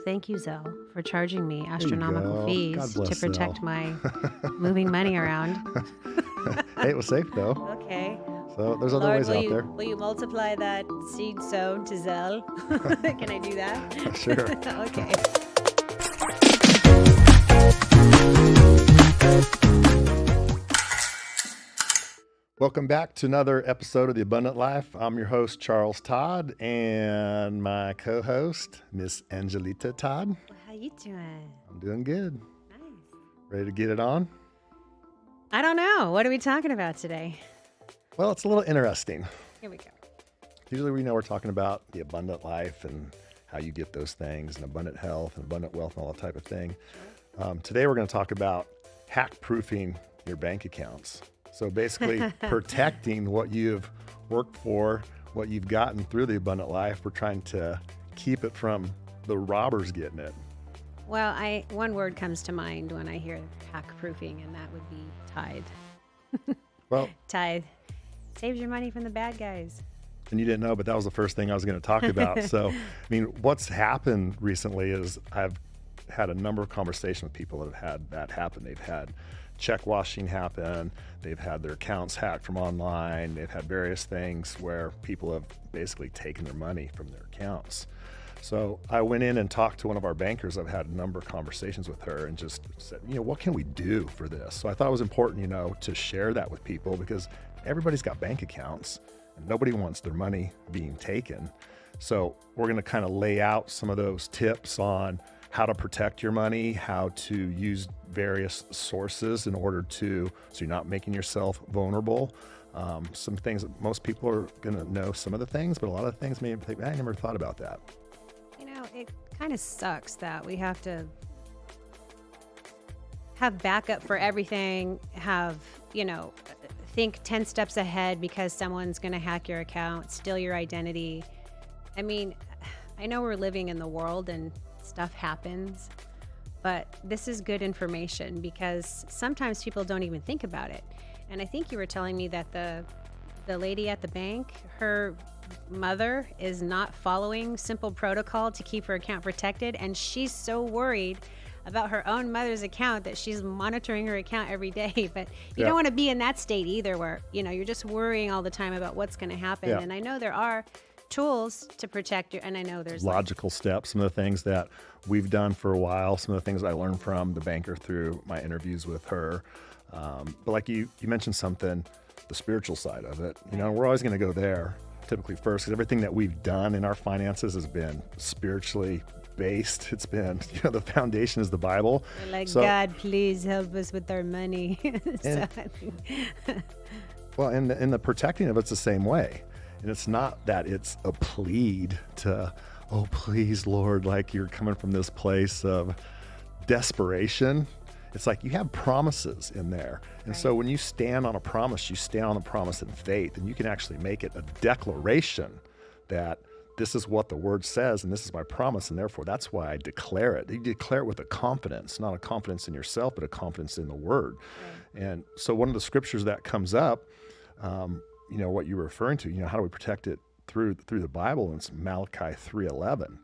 Thank you, Zelle, for charging me There you astronomical go. God fees to bless protect Zelle. my moving money around. Hey, it was safe though. Okay. So there's other Lord, ways out there. will you multiply that seed sown to Zelle? Can I do that? Sure. Okay. Welcome back to another episode of The Abundant Life. I'm your host, Charles Todd, and my co-host, Miss Angelita Todd. Well, how you doing? I'm doing good. Nice. Ready to get it on? I don't know. What are we talking about today? Well, it's a little interesting. Here we go. Usually we know we're talking about the abundant life and how you get those things and abundant health and abundant wealth and all that type of thing. Today we're going to talk about hack-proofing your bank accounts. So basically protecting what you've worked for, what you've gotten through the abundant life. We're trying to keep it from the robbers getting it. Well, one word comes to mind when I hear hack-proofing, and that would be tithe. Well, Tithe saves your money from the bad guys. and you didn't know, but that was the first thing I was going to talk about. So, I mean, what's happened recently is I've had a number of conversations with people that have had that happen. They've had check washing happen. They've had their accounts hacked from online. They've had various things where people have basically taken their money from their accounts. So I went in and talked to one of our bankers. I've had a number of conversations with her and just said, what can we do for this? So I thought it was important, to share that with people because everybody's got bank accounts and nobody wants their money being taken. So we're going to kind of lay out some of those tips on how to protect your money, how to use various sources in order so you're not making yourself vulnerable. Some things that most people are going to know some of the things, but a lot of things maybe think, I never thought about that. It kind of sucks that we have to have backup for everything, think 10 steps ahead because someone's going to hack your account, steal your identity. I mean, I know we're living in the world and stuff happens, but this is good information because sometimes people don't even think about it. And I think you were telling me that the lady at the bank, her mother is not following simple protocol to keep her account protected, and she's so worried about her own mother's account that she's monitoring her account every day. But you don't want to be in that state either where you're just worrying all the time about what's going to happen. And I know there are tools to protect you, and I know there's logical steps, some of the things that we've done for a while, some of the things I learned from the banker through my interviews with her. But like you mentioned something, the spiritual side of it, we're always going to go there typically first because everything that we've done in our finances has been spiritually based. It's been, the foundation is the Bible. We're like, God, please help us with our money. Well, and the protecting of it's the same way. And it's not that it's a plead to, oh, please, Lord, like you're coming from this place of desperation. It's like you have promises in there. And so when you stand on a promise, you stand on the promise in faith, and you can actually make it a declaration that this is what the word says, and this is my promise, and therefore that's why I declare it. You declare it with a confidence, not a confidence in yourself, but a confidence in the word. Right. And so one of the scriptures that comes up, what you're referring to, how do we protect it through the Bible? And it's Malachi 3:11.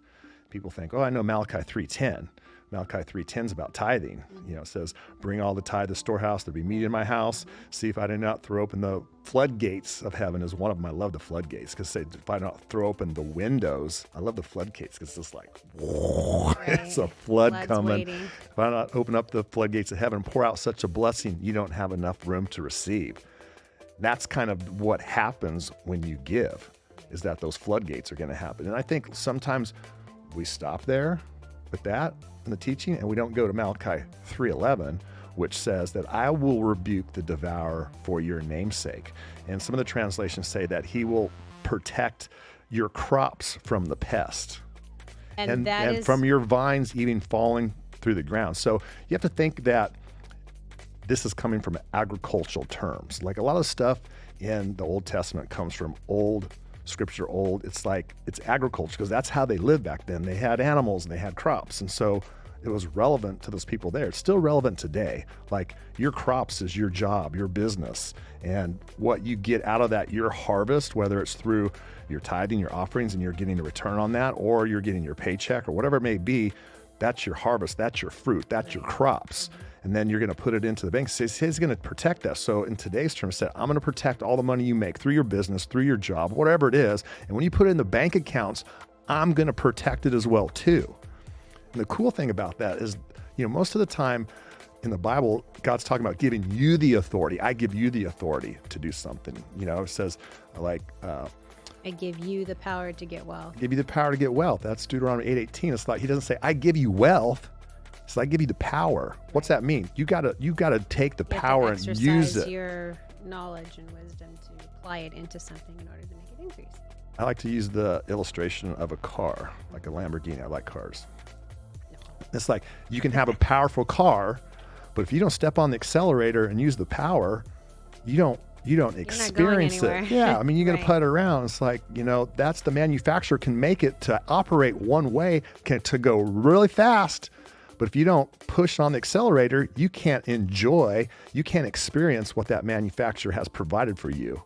People think, I know Malachi 3:10. Malachi 3:10 is about tithing. It says, bring all the tithe to the storehouse, there be meat in my house. See if I do not throw open the floodgates of heaven is one of them. I love the floodgates because if I don't throw open the windows, I love the floodgates because it's like, whoa, it's a flood coming. Waiting. If I not open up the floodgates of heaven, pour out such a blessing, you don't have enough room to receive. That's kind of what happens when you give, is that those floodgates are going to happen. And I think sometimes we stop there with that in the teaching, and we don't go to Malachi 3:11, which says that I will rebuke the devourer for your namesake. And some of the translations say that he will protect your crops from the pest and from your vines even falling through the ground. So you have to think that this is coming from agricultural terms. Like a lot of stuff in the Old Testament comes from old scripture. It's agriculture because that's how they lived back then. They had animals and they had crops. And so it was relevant to those people there. It's still relevant today. Like your crops is your job, your business, and what you get out of that, your harvest, whether it's through your tithing, your offerings, and you're getting a return on that, or you're getting your paycheck or whatever it may be, that's your harvest, that's your fruit, that's your crops. And then you're going to put it into the bank. So he's going to protect that. So in today's terms, said, I'm going to protect all the money you make through your business, through your job, whatever it is. And when you put it in the bank accounts, I'm going to protect it as well too. And the cool thing about that is, most of the time in the Bible, God's talking about giving you the authority. I give you the authority to do something. It says I give you the power to get wealth. Give you the power to get wealth. That's Deuteronomy 8:18. It's like, he doesn't say, I give you wealth. It's like, I give you the power. What's that mean? You gotta take the power and use it. Your knowledge and wisdom to apply it into something in order to make it increase. I like to use the illustration of a car, like a Lamborghini. I like cars. No. It's like, you can have a powerful car, but if you don't step on the accelerator and use the power, you don't experience it. Yeah, I mean, you're going to put it around. It's like, that's the manufacturer can make it to operate one way, to go really fast. But if you don't push on the accelerator, you can't experience what that manufacturer has provided for you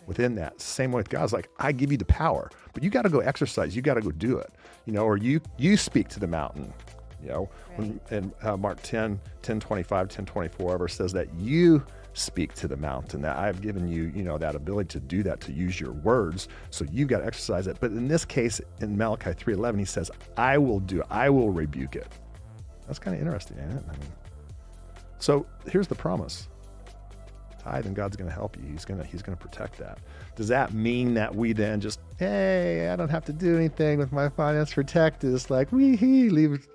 within that. Same way with God. It's like, I give you the power, but you got to go exercise. You got to go do it, or you speak to the mountain, in Mark 10:25, 10:24, ever says that you speak to the mountain, that I've given you, that ability to do that, to use your words. So you've got to exercise it. But in this case, in Malachi 3:11, he says, I will do it. I will rebuke it. That's kind of interesting, ain't it? I mean, so here's the promise. Tithe and God's going to help you. He's going to protect that. Does that mean that we then just, hey, I don't have to do anything with my finance protected? It's like, leave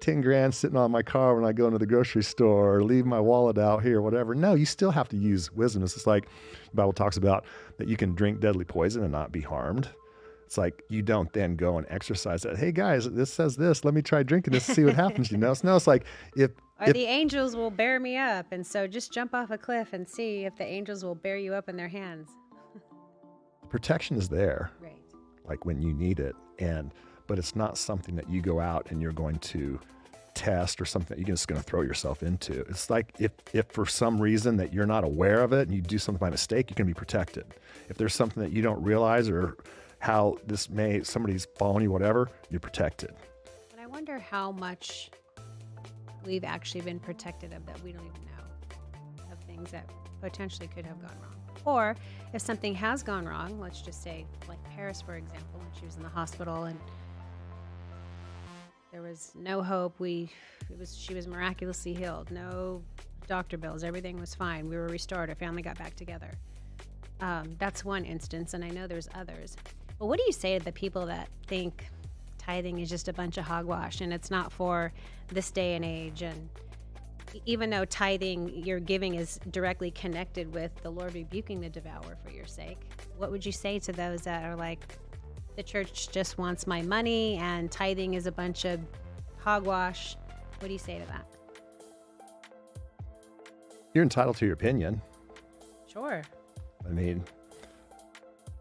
10 grand sitting on my car when I go into the grocery store, or leave my wallet out here, whatever. No, you still have to use wisdom. It's just like the Bible talks about that you can drink deadly poison and not be harmed. It's like, you don't then go and exercise that. Hey guys, this says this, let me try drinking this and see what happens. No, it's like, if the angels will bear me up. And so just jump off a cliff and see if the angels will bear you up in their hands. Protection is there, right? Like when you need it. But it's not something that you go out and you're going to test, or something that you're just going to throw yourself into. It's like, if for some reason that you're not aware of it and you do something by mistake, you can be protected. If there's something that you don't realize, or how somebody's following you, whatever, you're protected. And I wonder how much we've actually been protected of that we don't even know, of things that potentially could have gone wrong. Or if something has gone wrong, let's just say, like Paris, for example, when she was in the hospital and there was no hope. She was miraculously healed. No doctor bills. Everything was fine. We were restored. Our family got back together. That's one instance, and I know there's others. But what do you say to the people that think tithing is just a bunch of hogwash and it's not for this day and age? And even though tithing, your giving is directly connected with the Lord rebuking the devourer for your sake, what would you say to those that are like, the church just wants my money and tithing is a bunch of hogwash? What do you say to that? You're entitled to your opinion. Sure. I mean,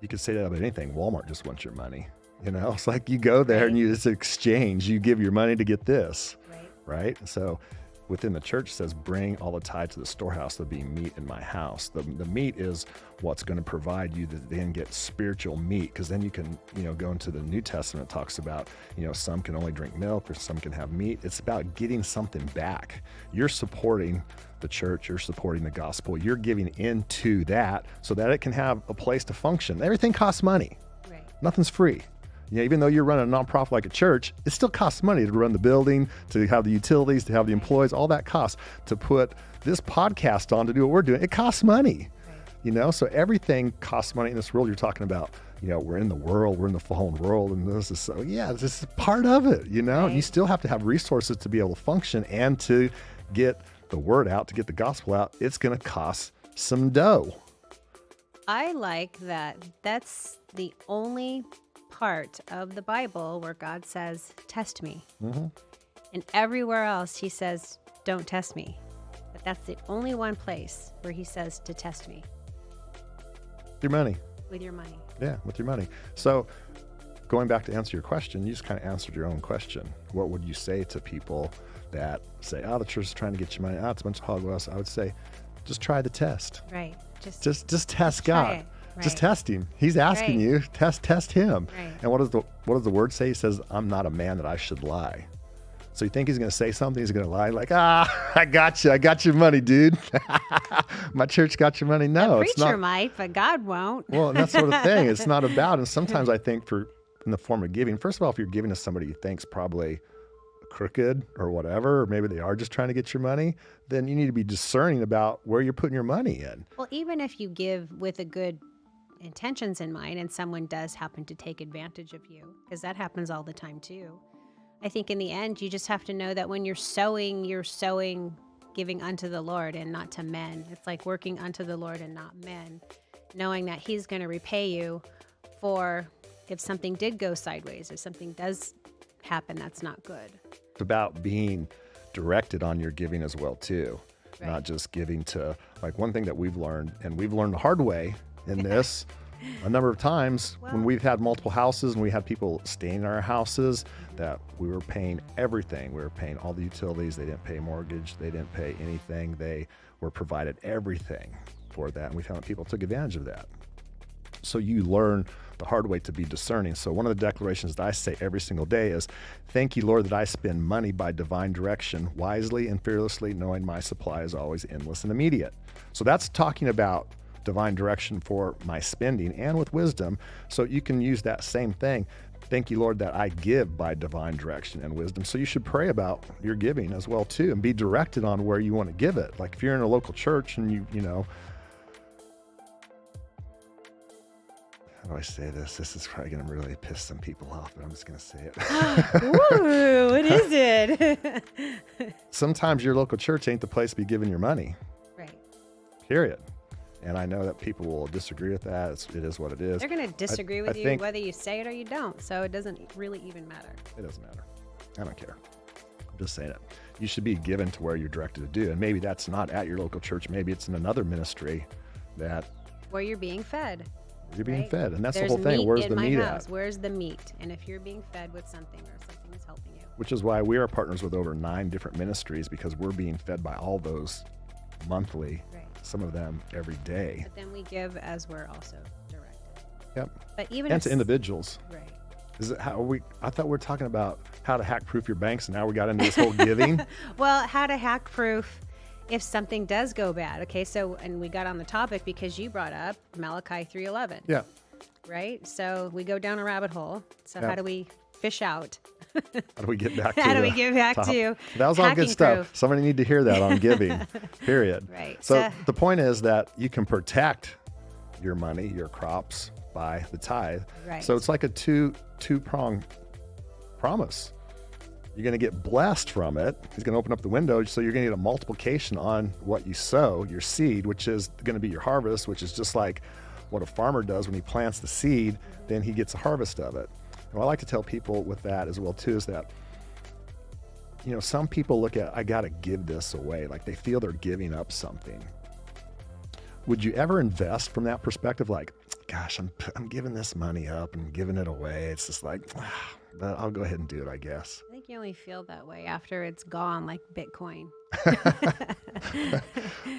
you could say that about anything. Walmart just wants your money. It's like you go there and it's exchange. You give your money to get this, right? So within the church, it says, bring all the tithe to the storehouse, there'll be meat in my house. The meat is what's going to provide you to then get spiritual meat, because then you can, go into the New Testament. It talks about, some can only drink milk or some can have meat. It's about getting something back. You're supporting the church, you're supporting the gospel, you're giving into that so that it can have a place to function. Everything costs money. Right. Nothing's free. Even though you're running a nonprofit like a church, it still costs money to run the building, to have the utilities, to have the employees, all that costs. To put this podcast on, to do what we're doing, it costs money. Right. So everything costs money in this world. You're talking about, we're in the world, we're in the fallen world, and this is this is part of it, Right. And you still have to have resources to be able to function and to get the word out, to get the gospel out. It's going to cost some dough. I like that. That's the only part of the Bible where God says, test me. Mm-hmm. And everywhere else he says, don't test me. But that's the only one place where he says to test me. Your money. With your money. Yeah, with your money. So going back to answer your question, you just kind of answered your own question. What would you say to people that say, oh, the church is trying to get you money, oh, it's a bunch of hogwash? I would say, just try the test. Right. Just test God. Right. Just test him. He's asking you, test him. Right. And what does the word say? He says, I'm not a man that I should lie. So you think he's going to say something, he's going to lie? Like, I got your money, dude. My church got your money. No, it's not. The preacher might, but God won't. Well, and that sort of thing. It's not about, and sometimes I think in the form of giving, first of all, if you're giving to somebody you think's probably crooked or whatever, or maybe they are just trying to get your money, then you need to be discerning about where you're putting your money in. Well, even if you give with a good intentions in mind and someone does happen to take advantage of you, because that happens all the time too. I think in the end, you just have to know that when you're sowing giving unto the Lord and not to men. It's like working unto the Lord and not men, knowing that he's going to repay you for if something did go sideways, if something does happen that's not good. It's about being directed on your giving as well too, right. Not just giving to, like, one thing that we've learned, and we've learned the hard way in this a number of times when we've had multiple houses and we had people staying in our houses, that we were paying everything. We were paying all the utilities. They didn't pay mortgage. They didn't pay anything. They were provided everything for that. And we found that people took advantage of that. So you learn the hard way to be discerning. So one of the declarations that I say every single day is, thank you, Lord, that I spend money by divine direction, wisely and fearlessly, knowing my supply is always endless and immediate. So that's talking about divine direction for my spending and with wisdom. So you can use that same thing. Thank you, Lord, that I give by divine direction and wisdom. So you should pray about your giving as well too, and be directed on where you want to give it. Like if you're in a local church and you know, how do I say this? This is probably going to really piss some people off, but I'm just going to say it. Ooh, what is it? Sometimes your local church ain't the place to be giving your money. Right. Period. And I know that people will disagree with that. It is what it is. They're going to disagree with you whether you say it or you don't. So it doesn't really even matter. It doesn't matter. I don't care. I'm just saying it. You should be given to where you're directed to do. And maybe that's not at your local church. Maybe it's in another ministry where you're being fed. You're being fed. And that's There's the whole thing. Where's the meat house. at? Where's the meat? And if you're being fed with something or something is helping you. Which is why we are partners with over 9 different ministries, because we're being fed by all those monthly. Right. Some of them every day. But then we give as we're also directed. Yep. But even and to individuals. Right. Is it how I thought we were talking about how to hack proof your banks, and now we got into this whole giving. Well, how to hack proof if something does go bad. Okay, so and we got on the topic because you brought up Malachi 3:11. Yeah. Right? So we go down a rabbit hole. So how do we fish out? How do we get back to How do we get back to that was all good stuff. Proof. Somebody need to hear that on giving, period. Right. So the point is that you can protect your money, your crops, by the tithe. Right. So it's like a two-pronged promise. You're going to get blessed from it. He's going to open up the window, so you're going to get a multiplication on what you sow, your seed, which is going to be your harvest, which is just like what a farmer does when he plants the seed, then he gets a harvest of it. And what I like to tell people with that as well too is that, you know, some people look at, I got to give this away. Like they feel they're giving up something. Would you ever invest from that perspective? Like, gosh, I'm giving this money up and giving it away. It's just like, but I'll go ahead and do it, I guess. I think you only feel that way after it's gone, like Bitcoin.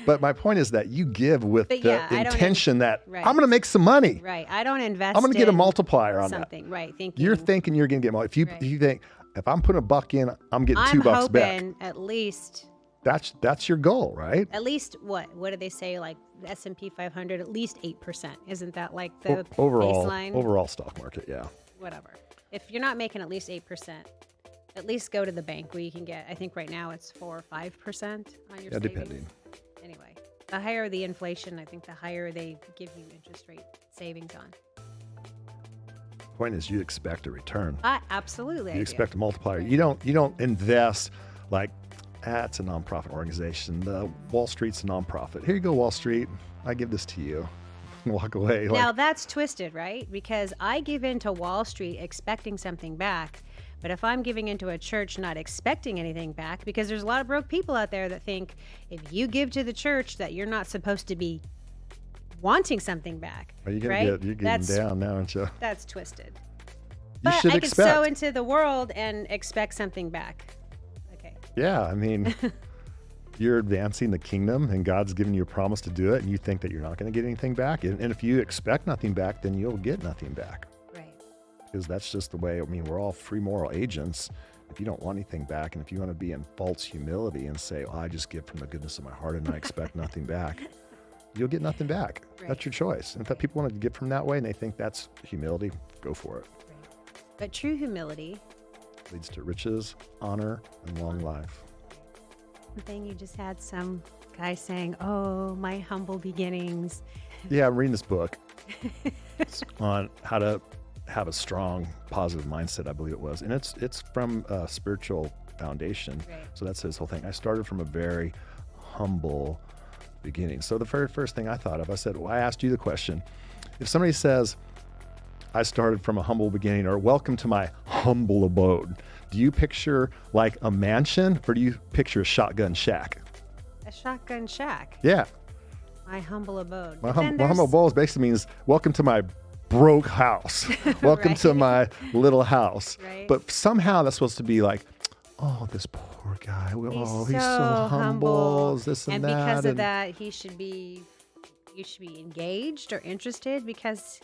But my point is that you give with the intention that right. I'm going to make some money. Right. I don't invest. I'm going to get a multiplier on something. That. Right. You're thinking you're going to get more. If you think, if I'm putting $1 in, I'm getting $2 back. At least. That's your goal, right? At least what do they say? Like the S&P 500, at least 8%. Isn't that like the baseline? Overall stock market, yeah. Whatever. If you're not making at least 8%, at least go to the bank where you can get, I think right now it's 4 or 5% on your savings. Depending. Anyway, the higher the inflation, I think the higher they give you interest rate savings on. Point is, you expect a return. Absolutely. You expect a multiplier. Right. You don't invest like, it's a nonprofit organization. The Wall Street's a nonprofit. Here you go, Wall Street. I give this to you. And walk away. Now that's twisted, right? Because I give into Wall Street expecting something back. But if I'm giving into a church not expecting anything back, because there's a lot of broke people out there that think if you give to the church that you're not supposed to be wanting something back. You're getting down now, aren't you? That's twisted. You But should I could sow expect. into the world and expect something back. Okay. Yeah, I mean, you're advancing the kingdom and God's given you a promise to do it, and you think that you're not going to get anything back. And if you expect nothing back, then you'll get nothing back. Right. Because that's just the way, I mean, we're all free moral agents. If you don't want anything back, and if you want to be in false humility and say, I just give from the goodness of my heart and I expect nothing back, you'll get nothing back. Right. That's your choice. And if people want to give from that way and they think that's humility, go for it. Right. But true humility Leads to riches, honor, and long life. thing you just had some guy saying, "Oh, my humble beginnings." Yeah, I'm reading this book. It's on how to have a strong, positive mindset, I believe it was. And it's from a spiritual foundation. Right. So that's his whole thing. I started from a very humble beginning. So the very first thing I thought of, I said, well, I asked you the question. If somebody says, I started from a humble beginning, or welcome to my humble abode, do you picture like a mansion or do you picture a shotgun shack? A shotgun shack. Yeah. My humble abode. My But then humble there's- abode basically means welcome to my broke house. Welcome to my little house. Right. But somehow that's supposed to be like, oh, this poor guy. Oh, he's so humble. This and And that. because of that, you should be engaged or interested because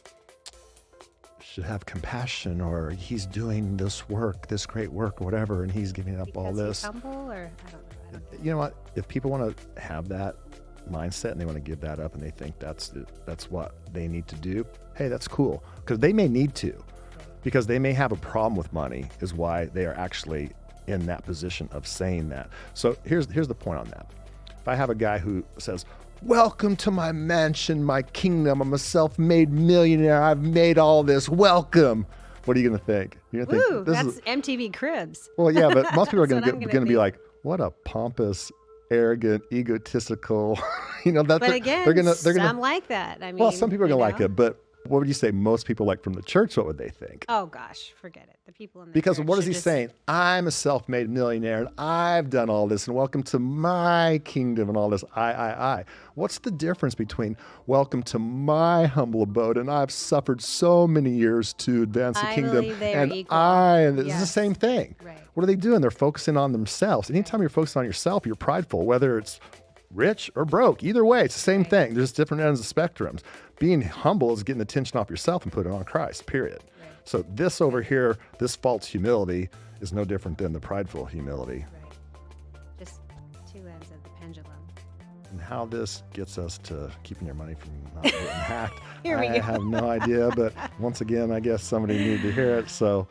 should have compassion, or he's doing this work, this great work, or whatever, and he's giving up all he's this. humble, or I don't know. You know what? If people want to have that mindset and they want to give that up and they think that's what they need to do, hey, that's cool. Because they may need to, because they may have a problem with money, is why they are actually in that position of saying that. So here's the point on that. If I have a guy who says, welcome to my mansion, my kingdom, I'm a self-made millionaire, I've made all this, welcome. What are you going to think? You're going to Woo, think, this that's is, MTV Cribs. well, yeah, but most people are That's going what I'm to gonna be think. like, what a pompous, arrogant, egotistical, that But again, they're gonna some like that. I mean, well, some people are you gonna like know? it, but what would you say most people like from the church? What would they think? Oh gosh, forget it. The people in the Because church what is should he just- saying? I'm a self-made millionaire and I've done all this, and welcome to my kingdom and all this. I. What's the difference between welcome to my humble abode and I've suffered so many years to advance the I kingdom, believe they are and equal. it's the Yes. same thing. Right. What are they doing? They're focusing on themselves. Anytime you're focusing on yourself, you're prideful, whether it's rich or broke. Either way, it's the same Right. thing. There's different ends of spectrums. Being humble is getting the attention off yourself and putting it on Christ, period. Right. So this over here, this false humility is no different than the prideful humility. Right. Just two ends of the pendulum. And how this gets us to keeping your money from not getting hacked, Here we I go. have no idea. But once again, I guess somebody needed to hear it. So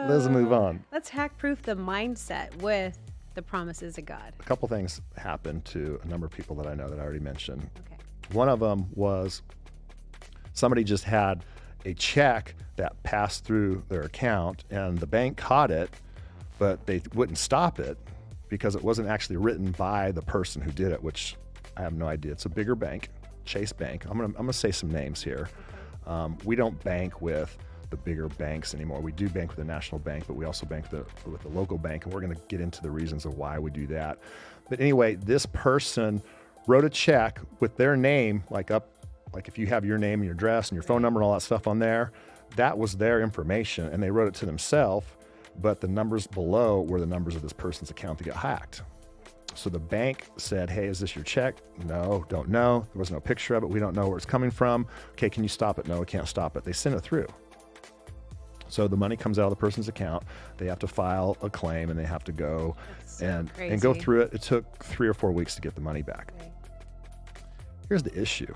let's move on. Let's hack-proof the mindset with the promises of God. A couple things happened to a number of people that I know that I already mentioned. Okay. One of them was somebody just had a check that passed through their account and the bank caught it, but they wouldn't stop it because it wasn't actually written by the person who did it, which I have no idea. It's a bigger bank, Chase Bank. I'm gonna say some names here. We don't bank with the bigger banks anymore. We do bank with the national bank, but we also bank with the local bank, and we're going to get into the reasons of why we do that. But anyway, this person wrote a check with their name, like if you have your name and your address and your phone number and all that stuff on there, that was their information, and they wrote it to themselves, but the numbers below were the numbers of this person's account that got hacked. So the bank said, hey, is this your check? No, don't know. There was no picture of it. We don't know where it's coming from. Okay, can you stop it? No, we can't stop it. They sent it through. So the money comes out of the person's account. They have to file a claim, and they have to go That's so and go crazy. through it. It took 3 or 4 weeks to get the money back. Right. Here's the issue.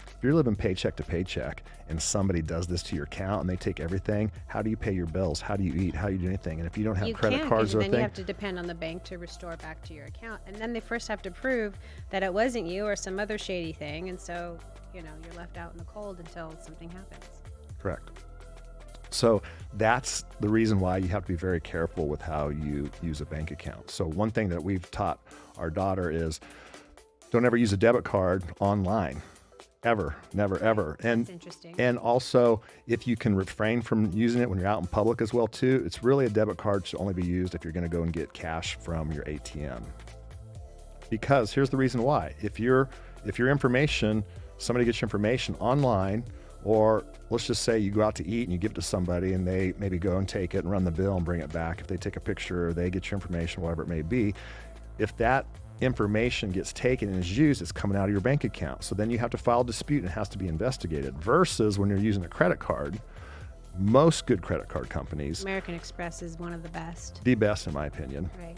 If you're living paycheck to paycheck and somebody does this to your account and they take everything, how do you pay your bills? How do you eat? How do you do anything? And if you don't have You credit can't, cards because or then you anything, have to depend on the bank to restore back to your account. And then they first have to prove that it wasn't you or some other shady thing. And so, you're left out in the cold until something happens. correct. So that's the reason why you have to be very careful with how you use a bank account. So one thing that we've taught our daughter is don't ever use a debit card online. Ever, never, ever. That's interesting. And also, if you can refrain from using it when you're out in public as well too, it's really a debit card should only be used if you're going to go and get cash from your ATM. Because here's the reason why. If your information, somebody gets your information online Or let's just say you go out to eat and you give it to somebody and they maybe go and take it and run the bill and bring it back. If they take a picture, they get your information, whatever it may be. If that information gets taken and is used, it's coming out of your bank account. So then you have to file a dispute and it has to be investigated. Versus when you're using a credit card, most good credit card companies, American Express is one of the best. The best in my opinion. Right.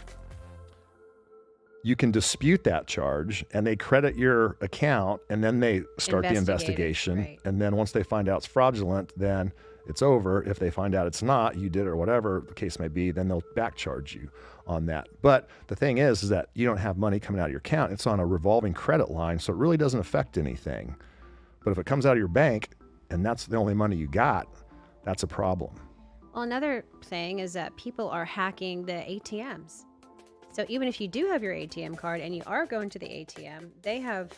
You can dispute that charge and they credit your account and then they start the investigation. Right. And then once they find out it's fraudulent, then it's over. If they find out it's not, you did it or whatever the case may be, then they'll back charge you on that. But the thing is that you don't have money coming out of your account. It's on a revolving credit line, so it really doesn't affect anything. But if it comes out of your bank and that's the only money you got, that's a problem. Well, another thing is that people are hacking the ATMs. So even if you do have your ATM card and you are going to the ATM, they have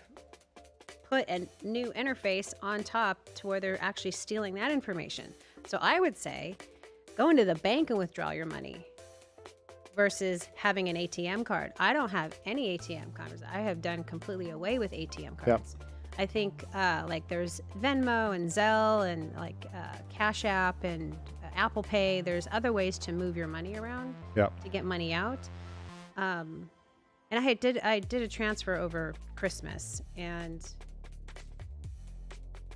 put a new interface on top to where they're actually stealing that information. So I would say go into the bank and withdraw your money versus having an ATM card. I don't have any ATM cards. I have done completely away with ATM cards. Yep. I think like there's Venmo and Zelle and like Cash App and Apple Pay. There's other ways to move your money around to get money out. And I did a transfer over Christmas and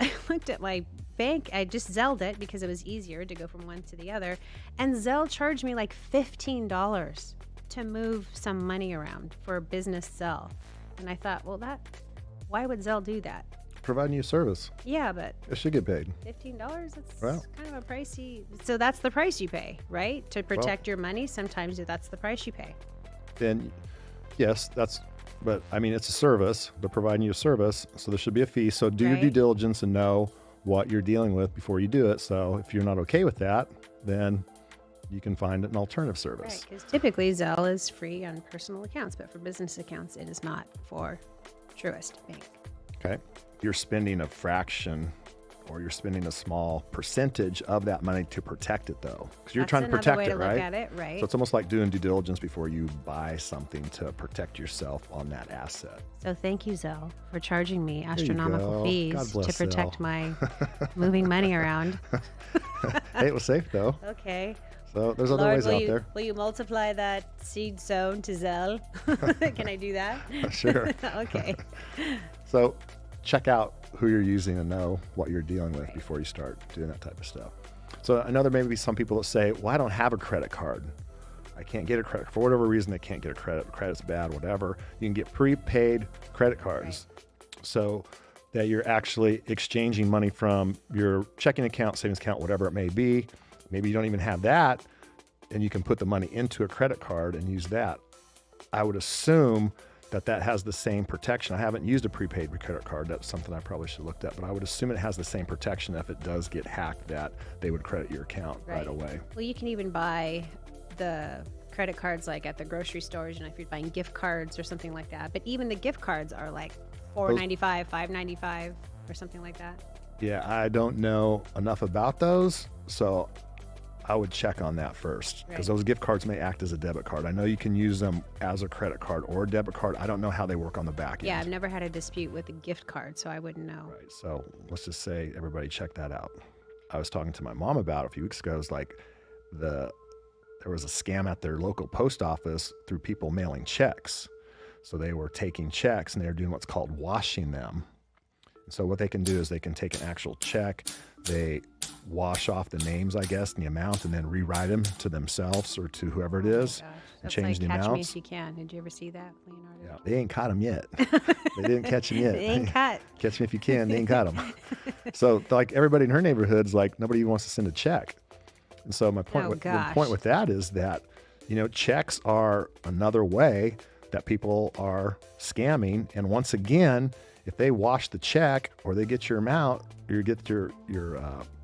I looked at my bank. I just Zelled it because it was easier to go from one to the other. And Zelle charged me like $15 to move some money around for a business Zelle. And I thought, well, why would Zelle do that? Providing you a service. Yeah, but it should get paid. $15, that's kind of a pricey. So that's the price you pay, right? To protect your money, sometimes that's the price you pay. Then yes, but I mean, it's a service. They're providing you a service, so there should be a fee. So do your due diligence and know what you're dealing with before you do it. So if you're not okay with that, then you can find an alternative service. Right, because typically Zelle is free on personal accounts, but for business accounts, it is not for Truist Bank. Okay. You're spending a fraction or you're spending a small percentage of that money to protect it, though, because you're trying to protect it, right? Look at it, right? So it's almost like doing due diligence before you buy something to protect yourself on that asset. So thank you, Zelle, for charging me astronomical fees to Zelle. protect my moving money around. Hey, it was safe, though. Okay. So there's other ways out there. Will you multiply that seed sown to Zelle? Can I do that? Sure. Okay. So check out who you're using and know what you're dealing with before you start doing that type of stuff. So I know there may be some people that say, well, I don't have a credit card. I can't get a credit. For whatever reason, they can't get a credit. Credit's bad, whatever. You can get prepaid credit cards. So that you're actually exchanging money from your checking account, savings account, whatever it may be. Maybe you don't even have that, and you can put the money into a credit card and use that. I would assume that has the same protection. I haven't used a prepaid credit card. That's something I probably should have looked at, but I would assume it has the same protection if it does get hacked, that they would credit your account right away. Well, you can even buy the credit cards like at the grocery stores, if you're buying gift cards or something like that. But even the gift cards are like $4.95, $5.95 or something like that. Yeah, I don't know enough about those, so I would check on that first, because those gift cards may act as a debit card. I know you can use them as a credit card or a debit card. I don't know how they work on the back end. Yeah, I've never had a dispute with a gift card, so I wouldn't know. Right, so let's just say everybody check that out. I was talking to my mom about it a few weeks ago. It was like there was a scam at their local post office through people mailing checks. So they were taking checks and they were doing what's called washing them. And so what they can do is they can take an actual check, they wash off the names, I guess, and the amount, and then rewrite them to themselves or to whoever it is, and change the amounts. Catch Me If You Can. Did you ever see that, Leonardo? Yeah, they ain't caught him yet. They didn't catch him yet. They ain't caught. Catch Me If You Can. They ain't caught him. So like everybody in her neighborhood's like, nobody even wants to send a check. And so my point, the point with that is that, checks are another way that people are scamming. And once again, if they wash the check or they get your amount, or you get your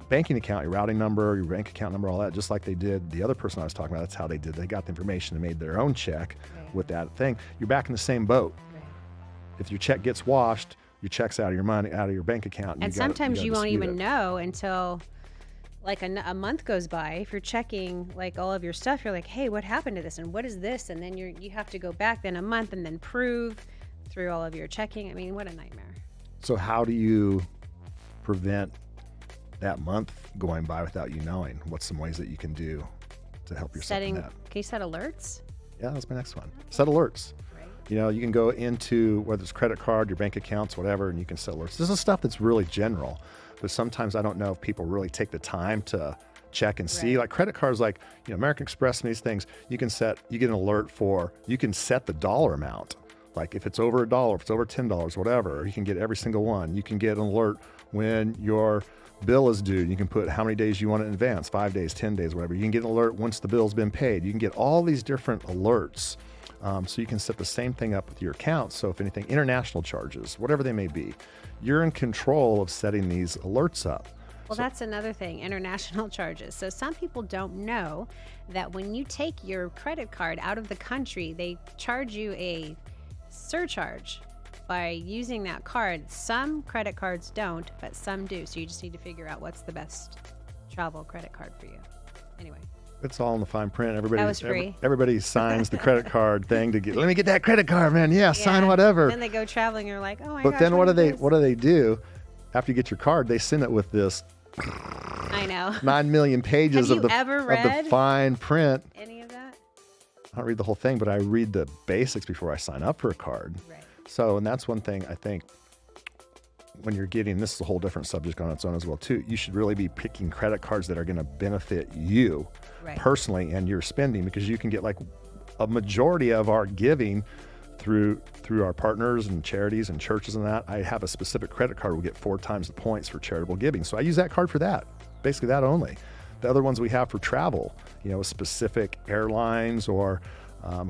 banking account, your routing number, your bank account number, all that, just like they did the other person I was talking about. That's how they did. They got the information and made their own check with that thing. You're back in the same boat. Right. If your check gets washed, your check's out of your money, out of your bank account. And sometimes you won't even know until like a month goes by. If you're checking like all of your stuff, you're like, hey, what happened to this? And what is this? And then you have to go back then a month and then prove through all of your checking. I mean, what a nightmare. So how do you prevent that month going by without you knowing. What's some ways that you can do to help yourself in that? Can you set alerts? Yeah, that's my next one. Set alerts. Right. You know, you can go into whether it's credit card, your bank accounts, whatever, and you can set alerts. This is stuff that's really general, but sometimes I don't know if people really take the time to check and see. Like credit cards, like, you know, American Express and these things, you get an alert for, you can set the dollar amount. Like if it's over $1, if it's over $10, whatever, you can get every single one. You can get an alert when your bill is due. You can put how many days you want it in advance, 5 days, 10 days, whatever. You can get an alert once the bill's been paid. You can get all these different alerts. So you can set the same thing up with your accounts. So if anything, international charges, whatever they may be, you're in control of setting these alerts up. Well, that's another thing, international charges. So some people don't know that when you take your credit card out of the country, they charge you a surcharge by using that card. Some credit cards don't, but some do. So you just need to figure out what's the best travel credit card for you. Anyway. It's all in the fine print. That was free. Everybody signs the credit card thing to get, let me get that credit card, man. Yeah, sign whatever. Then they go traveling and you're like, oh my gosh. But then what do they do? After you get your card, they send it with this I know 9 million pages of the fine print. Any of that? I don't read the whole thing, but I read the basics before I sign up for a card. Right. So, and that's one thing I think when you're getting, this is a whole different subject on its own as well too, you should really be picking credit cards that are going to benefit you personally and your spending, because you can get like a majority of our giving through our partners and charities and churches and that. I have a specific credit card will get 4 times the points for charitable giving. So I use that card for that, basically that only. The other ones we have for travel, you know, specific airlines or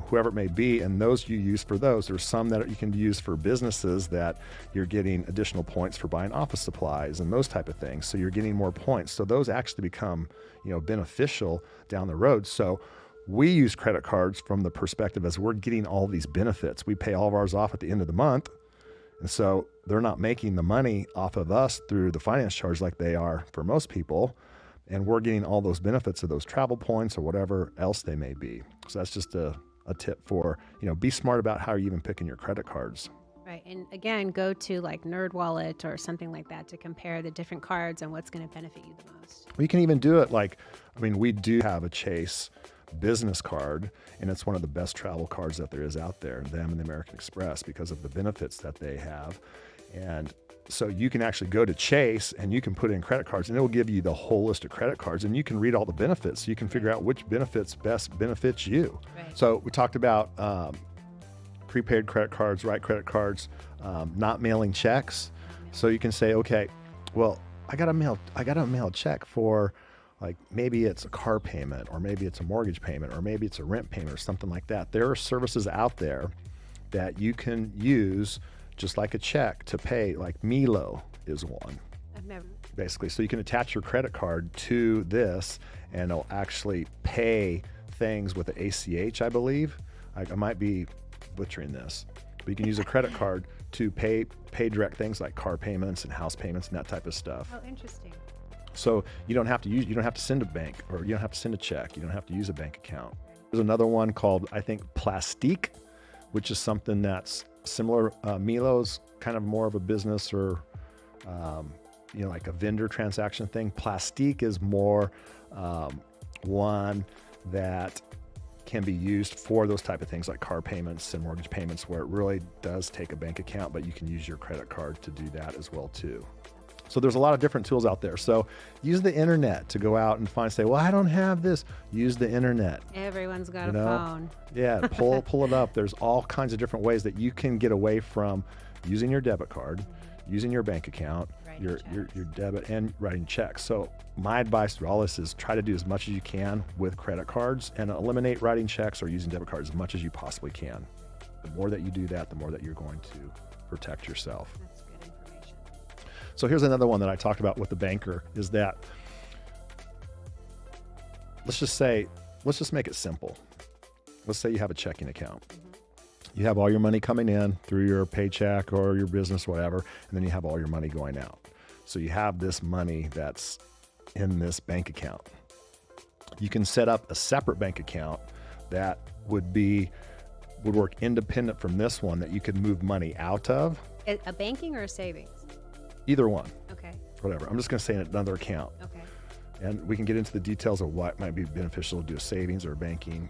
whoever it may be, and those you use for those. There's some that you can use for businesses that you're getting additional points for buying office supplies and those type of things. So you're getting more points. So those actually become, you know, beneficial down the road. So we use credit cards from the perspective as we're getting all these benefits. We pay all of ours off at the end of the month. And so they're not making the money off of us through the finance charge like they are for most people. And we're getting all those benefits of those travel points or whatever else they may be. So that's just a tip for, you know, be smart about how you're even picking your credit cards. Right. And again, go to like NerdWallet or something like that to compare the different cards and what's going to benefit you the most. We can even do it like, I mean, we do have a Chase business card, and it's one of the best travel cards that there is out there, them and the American Express, because of the benefits that they have. And so you can actually go to Chase and you can put in credit cards, and it will give you the whole list of credit cards, and you can read all the benefits. So you can figure out which benefits best benefits you. Right. So we talked about prepaid credit cards, right credit cards, not mailing checks. So you can say, okay, well, I got to mail a check for, like, maybe it's a car payment, or maybe it's a mortgage payment, or maybe it's a rent payment or something like that. There are services out there that you can use just like a check to pay, like Milo is one. I've never. Basically, so you can attach your credit card to this and it'll actually pay things with the ACH, I believe. I might be butchering this, but you can use a credit card to pay direct things like car payments and house payments and that type of stuff. Oh, interesting. So you don't have to send a bank, or you don't have to send a check. You don't have to use a bank account. There's another one called, I think, Plastique, which is something that's similar. Milo's kind of more of a business or, you know, like a vendor transaction thing. Plastique is more one that can be used for those type of things like car payments and mortgage payments, where it really does take a bank account, but you can use your credit card to do that as well too. So there's a lot of different tools out there. So use the internet to go out and say, well, I don't have this. Use the internet. Everyone's got a phone. Yeah, pull it up. There's all kinds of different ways that you can get away from using your debit card, using your bank account, your debit, and writing checks. So my advice through all this is try to do as much as you can with credit cards and eliminate writing checks or using debit cards as much as you possibly can. The more that you do that, the more that you're going to protect yourself. That's good information. So here's another one that I talked about with the banker, is that let's just make it simple. Let's say you have a checking account. You have all your money coming in through your paycheck or your business, whatever, and then you have all your money going out. So you have this money that's in this bank account. You can set up a separate bank account that would work independent from this one, that you could move money out of. A banking or a savings? Either one. Okay. whatever. I'm just going to say another account. Okay. And we can get into the details of what might be beneficial to do a savings or banking.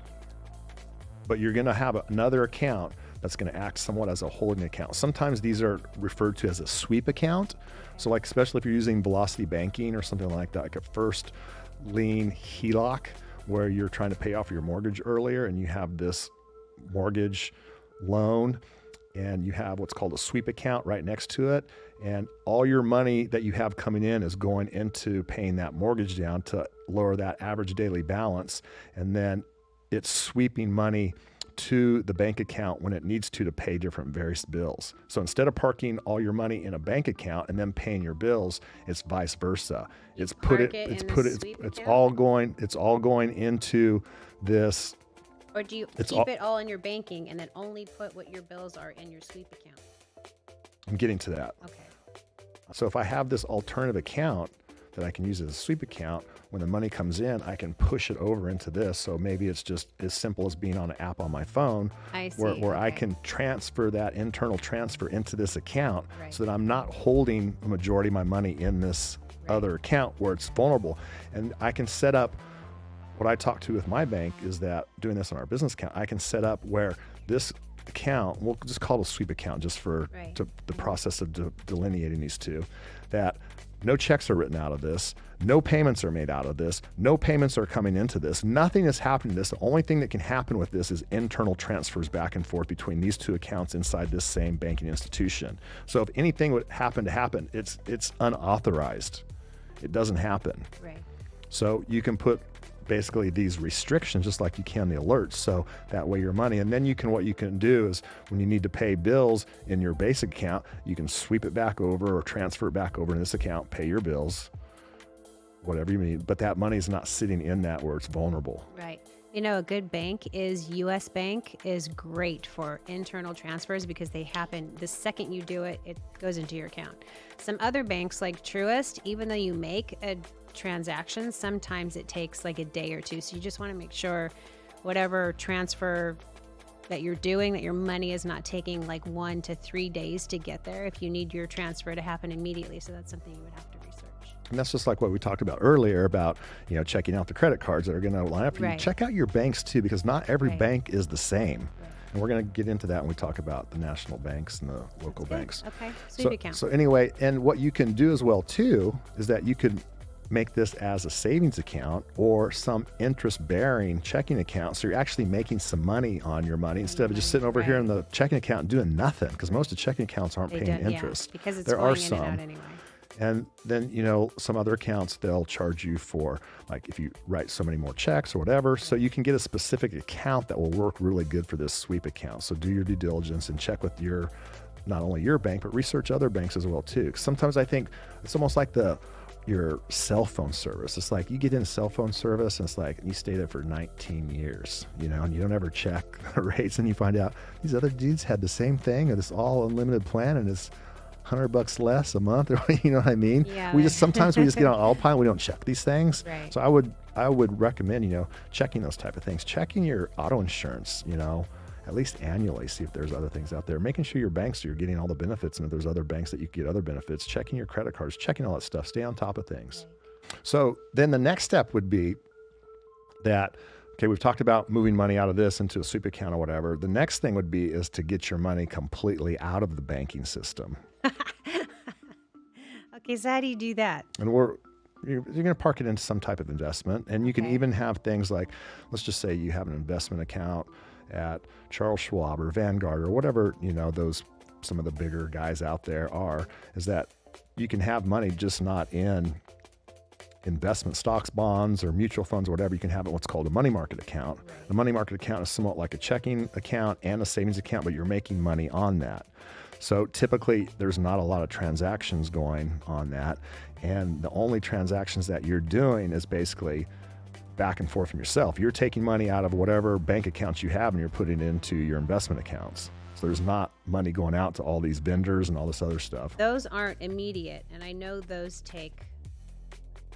But you're going to have another account that's going to act somewhat as a holding account. Sometimes these are referred to as a sweep account. So like, especially if you're using velocity banking or something like that, like a first lien HELOC, where you're trying to pay off your mortgage earlier and you have this mortgage loan and you have what's called a sweep account right next to it. And all your money that you have coming in is going into paying that mortgage down to lower that average daily balance. And then it's sweeping money to the bank account when it needs to pay different various bills. So instead of parking all your money in a bank account and then paying your bills, it's vice versa. It's all going into this. Or do you keep it all in your banking and then only put what your bills are in your sweep account? I'm getting to that. Okay. So if I have this alternative account that I can use as a sweep account, when the money comes in, I can push it over into this. So maybe it's just as simple as being on an app on my phone where I can transfer that internal transfer into this account so that I'm not holding the majority of my money in this other account where it's vulnerable. And I can set up, what I talk to with my bank is that doing this on our business account, I can set up where this account, we'll just call it a sweep account just for the process of delineating these two, that no checks are written out of this. No payments are made out of this. No payments are coming into this. Nothing is happening to this. The only thing that can happen with this is internal transfers back and forth between these two accounts inside this same banking institution. So if anything would happen to happen, it's unauthorized. It doesn't happen. Right. So you can put basically these restrictions just like you can the alerts, so that way your money, and then what you can do is when you need to pay bills in your basic account, you can sweep it back over or transfer it back over in this account, pay your bills, whatever you need, but that money is not sitting in that where it's vulnerable. Right. You know, a good bank is US Bank is great for internal transfers because they happen the second you do it, it goes into your account. Some other banks like Truist, even though you make a transaction, sometimes it takes like a day or two. So you just want to make sure whatever transfer that you're doing, that your money is not taking like 1 to 3 days to get there if you need your transfer to happen immediately. So that's something you would have to research. And that's just like what we talked about earlier about, checking out the credit cards that are going to line up for you. Check out your banks too, because not every bank is the same. And we're going to get into that when we talk about the national banks and the local banks. Okay. Sweep account. So anyway, and what you can do as well too is that you could make this as a savings account or some interest-bearing checking account. So you're actually making some money on your money instead of just sitting over here in the checking account and doing nothing, because most of the checking accounts aren't paying interest. Because it's going in and out anyway. And then, some other accounts, they'll charge you for, like, if you write so many more checks or whatever. So you can get a specific account that will work really good for this sweep account. So do your due diligence and check with not only your bank, but research other banks as well too. 'Cause sometimes I think it's almost like your cell phone service. It's like you get in cell phone service and it's like you stay there for 19 years, and you don't ever check the rates, and you find out these other dudes had the same thing or this all unlimited plan and it's $100 less a month, or you know what I mean? Yeah. Sometimes we just get on autopilot. We don't check these things. Right. So I would recommend, checking those type of things, checking your auto insurance, at least annually, see if there's other things out there, making sure your banks, you're getting all the benefits, and if there's other banks that you can get other benefits, checking your credit cards, checking all that stuff, stay on top of things. So then the next step would be that, okay, we've talked about moving money out of this into a sweep account or whatever. The next thing would be is to get your money completely out of the banking system. Okay, so how do you do that? And you're going to park it into some type of investment, and you can even have things like, let's just say you have an investment account at Charles Schwab or Vanguard or whatever, some of the bigger guys out there is that you can have money just not in investment stocks, bonds, or mutual funds or whatever. You can have it what's called a money market account. Right. The money market account is somewhat like a checking account and a savings account, but you're making money on that. So typically there's not a lot of transactions going on that. And the only transactions that you're doing is basically back and forth from yourself. You're taking money out of whatever bank accounts you have and you're putting it into your investment accounts. So there's not money going out to all these vendors and all this other stuff. Those aren't immediate. And I know those take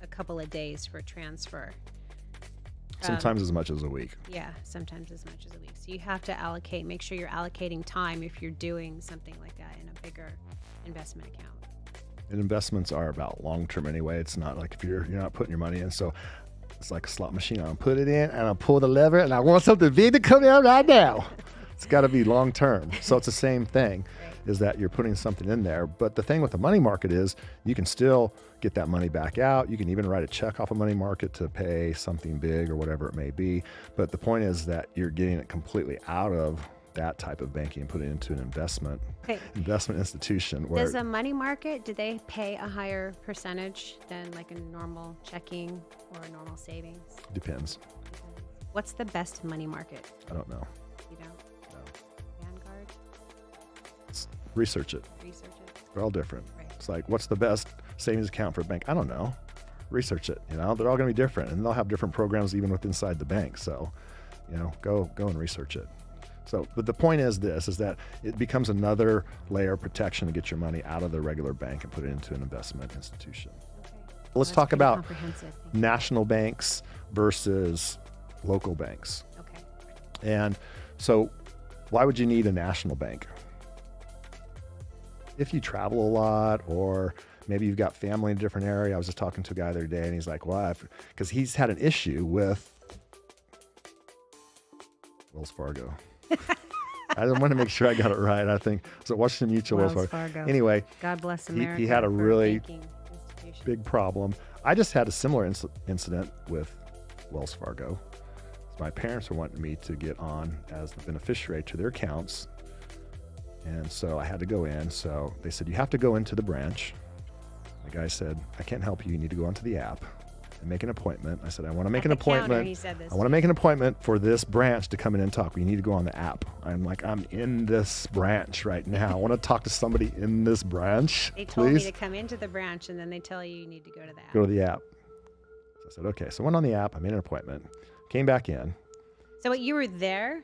a couple of days for transfer. Sometimes as much as a week. Yeah, sometimes as much as a week. So you have to make sure you're allocating time if you're doing something like that in a bigger investment account. And investments are about long-term anyway. It's not like if you're not putting your money in. So it's like a slot machine. I'll put it in and I'll pull the lever and I want something big to come out right now. It's got to be long-term. So it's the same thing, is that you're putting something in there. But the thing with the money market is you can still get that money back out. You can even write a check off a money market to pay something big or whatever it may be. But the point is that you're getting it completely out of that type of banking and put it into an investment institution. Where does a money market, do they pay a higher percentage than like a normal checking or a normal savings? Depends. What's the best money market? I don't know. You don't? No. Vanguard? Research it. They're all different. Right. It's like, what's the best savings account for a bank? I don't know. Research it. They're all going to be different, and they'll have different programs even with inside the bank. So, go and research it. So, but the point is that it becomes another layer of protection to get your money out of the regular bank and put it into an investment institution. Okay. Let's talk about national banks versus local banks. Okay. And so why would you need a national bank? If you travel a lot, or maybe you've got family in a different area. I was just talking to a guy the other day and he's like, well, because he's had an issue with Wells Fargo. I want to make sure I got it right. I think it was at Washington Mutual, Wells Fargo. Anyway, God bless America. He had a really big problem. I just had a similar incident with Wells Fargo. My parents were wanting me to get on as the beneficiary to their accounts. And so I had to go in. So they said, you have to go into the branch. The guy said, I can't help you. You need to go onto the app and make an appointment. I said, I want to make an appointment. I want to make an appointment for this branch to come in and talk. You need to go on the app. I'm like, I'm in this branch right now. I want to talk to somebody in this branch. They told me to come into the branch, and then they tell you need to go to the app. Go to the app. So I said, okay. So I went on the app. I made an appointment. Came back in. So you were there.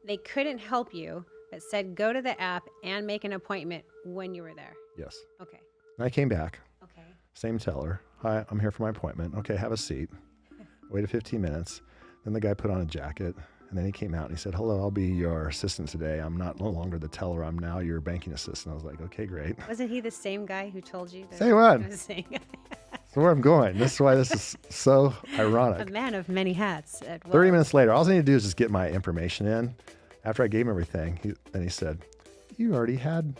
They couldn't help you, but said go to the app and make an appointment when you were there. Yes. Okay. And I came back. Okay. Same teller. Hi, I'm here for my appointment. Okay, have a seat. Waited 15 minutes. Then the guy put on a jacket, and then he came out and he said, hello, I'll be your assistant today. I'm no longer the teller. I'm now your banking assistant. I was like, okay, great. Wasn't he the same guy who told you? Same one. The same guy. That's where I'm going. This is why this is so ironic. A man of many hats. 30 minutes later, all I need to do is just get my information in. After I gave him everything, he said, you already had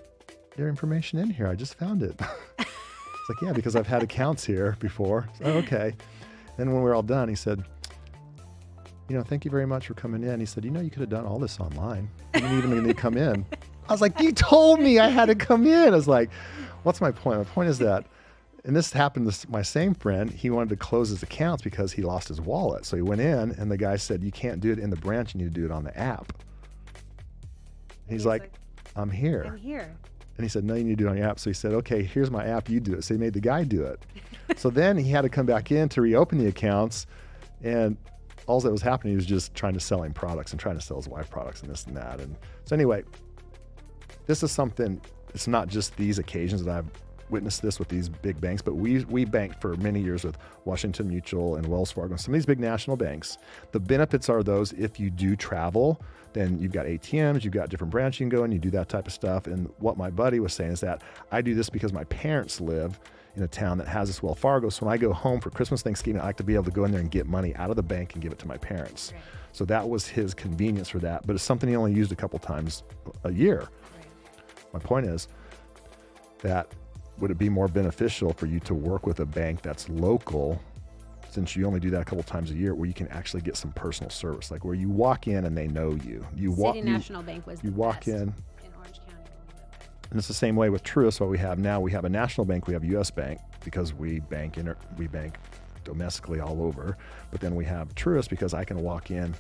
your information in here. I just found it. It's like, yeah, because I've had accounts here before. So, okay. Then when we were all done, he said, thank you very much for coming in. He said, you could have done all this online. You didn't even need to come in. I was like, you told me I had to come in. I was like, what's my point? My point is that, and this happened to my same friend, he wanted to close his accounts because he lost his wallet. So he went in and the guy said, you can't do it in the branch. You need to do it on the app. He's like, I'm here. I'm here. And he said, no, you need to do it on your app. So he said, okay, here's my app, you do it. So he made the guy do it. So then he had to come back in to reopen the accounts. And all that was happening, he was just trying to sell him products and trying to sell his wife products and this and that. And so anyway, this is something, it's not just these occasions that I've witnessed this with these big banks, but we banked for many years with Washington Mutual and Wells Fargo, some of these big national banks. The benefits are those, if you do travel, then you've got ATMs, you've got different branches you can go in, you do that type of stuff. And what my buddy was saying is that I do this because my parents live in a town that has this Wells Fargo. So when I go home for Christmas, Thanksgiving, I like to be able to go in there and get money out of the bank and give it to my parents. Right. So that was his convenience for that. But it's something he only used a couple times a year. Right. My point is that would it be more beneficial for you to work with a bank that's local, since you only do that a couple times a year, where you can actually get some personal service, like where you walk in and they know you. City National Bank was the walk best in Orange County when we lived there. And it's the same way with Truist. What we have now, we have a national bank, we have U.S. Bank because we bank domestically all over. But then we have Truist because I can walk in.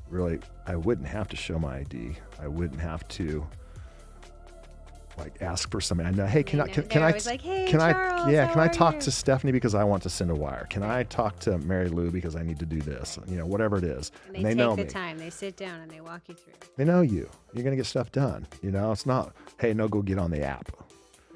Really, I wouldn't have to show my ID. I wouldn't have to ask for something. I know, hey, can I talk to Stephanie because I want to send a wire? Can I talk to Mary Lou because I need to do this? Whatever it is. And they know the time. They sit down and they walk you through. They know you. You're going to get stuff done. It's not, hey, no, go get on the app.